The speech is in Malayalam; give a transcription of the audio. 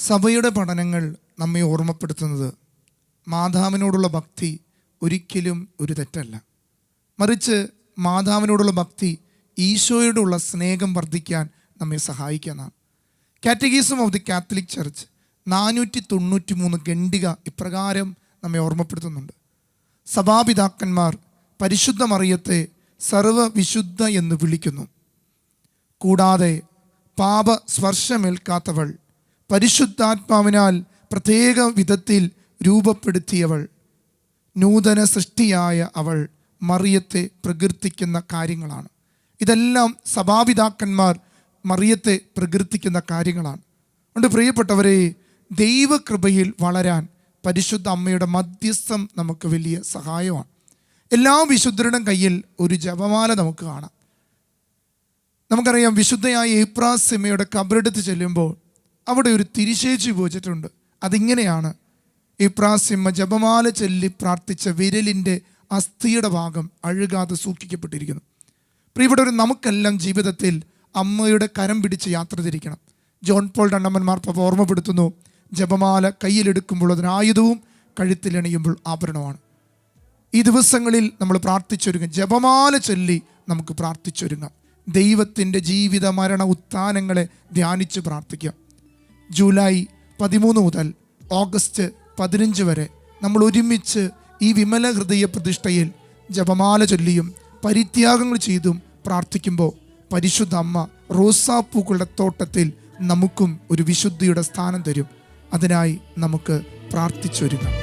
സഭയുടെ പഠനങ്ങൾ നമ്മെ ഓർമ്മപ്പെടുത്തുന്നത് മാതാവിനോടുള്ള ഭക്തി ഒരിക്കലും ഒരു തെറ്റല്ല. മറിച്ച് മാതാവിനോടുള്ള ഭക്തി ഈശോയോടുള്ള സ്നേഹം വർദ്ധിക്കാൻ നമ്മെ സഹായിക്കുന്നതാണ്. Catechism of the Catholic church 493 ഖണ്ഡിക ഇപ്രകാരം നമ്മെ ഓർമ്മപ്പെടുത്തുന്നുണ്ട്. സഭാപിതാക്കന്മാർ പരിശുദ്ധ മറിയത്തെ സർവ്വവിശുദ്ധ എന്ന് വിളിക്കുന്നു. കൂടാതെ പാപസ്പർശമേൽക്കാത്തവൾ, പരിശുദ്ധാത്മാവിനാൽ പ്രത്യേക വിധത്തിൽ രൂപപ്പെടുത്തിയവൾ, നൂതന സൃഷ്ടിയായ അവൾ മറിയത്തെ പ്രകീർത്തിക്കുന്ന കാര്യങ്ങളാണ്. ഇതെല്ലാം സഭാപിതാക്കന്മാർ മറിയത്തെ പ്രകീർത്തിക്കുന്ന കാര്യങ്ങളാണ്. അതുകൊണ്ട് പ്രിയപ്പെട്ടവരെ, ദൈവകൃപയിൽ വളരാൻ പരിശുദ്ധ അമ്മയുടെ മധ്യസ്ഥം നമുക്ക് വലിയ സഹായമാണ്. എല്ലാ വിശുദ്ധരുടെയും കയ്യിൽ ഒരു ജപമാല നമുക്ക് കാണാം. നമുക്കറിയാം, വിശുദ്ധയായ എപ്രാസ്യമ്മയുടെ കബറെടുത്ത് ചെല്ലുമ്പോൾ അവിടെ ഒരു തിരിശേച്ചി വെച്ചിട്ടുണ്ട്. അതിങ്ങനെയാണ്: എപ്രാസ്യമ്മ ജപമാല ചൊല്ലി പ്രാർത്ഥിച്ച വിരലിൻ്റെ അസ്ഥിയുടെ ഭാഗം അഴുകാതെ സൂക്ഷിക്കപ്പെട്ടിരിക്കുന്നു. പ്രിയപ്പെട്ടവർ, നമുക്കെല്ലാം ജീവിതത്തിൽ അമ്മയുടെ കരം പിടിച്ച് യാത്ര തിരിക്കണം. ജോൺ പോൾ രണ്ടാമൻ മാർപ്പാപ്പ ഓർമ്മപ്പെടുത്തുന്നു, ജപമാല കയ്യിലെടുക്കുമ്പോൾ അതിന് ആയുധവും, കഴുത്തിലണിയുമ്പോൾ ആഭരണമാണ്. ഈ ദിവസങ്ങളിൽ നമ്മൾ പ്രാർത്ഥിച്ചൊരുങ്ങാം. ജപമാല ചൊല്ലി നമുക്ക് പ്രാർത്ഥിച്ചൊരുങ്ങാം. ദൈവത്തിൻ്റെ ജീവിത മരണ ഉത്ഥാനങ്ങളെ ധ്യാനിച്ച് പ്രാർത്ഥിക്കാം. ജൂലൈ 13 മുതൽ ഓഗസ്റ്റ് 15 വരെ നമ്മൾ ഒരുമിച്ച് ഈ വിമല ഹൃദയ പ്രതിഷ്ഠയിൽ ജപമാല ചൊല്ലിയും പരിത്യാഗങ്ങൾ ചെയ്തും പ്രാർത്ഥിക്കുമ്പോൾ പരിശുദ്ധ അമ്മ റോസാപ്പൂക്കളുടെ തോട്ടത്തിൽ നമുക്കും ഒരു വിശുദ്ധിയുടെ സ്ഥാനം തരും. അതിനായി നമുക്ക് പ്രാർത്ഥിച്ചൊരുങ്ങാം.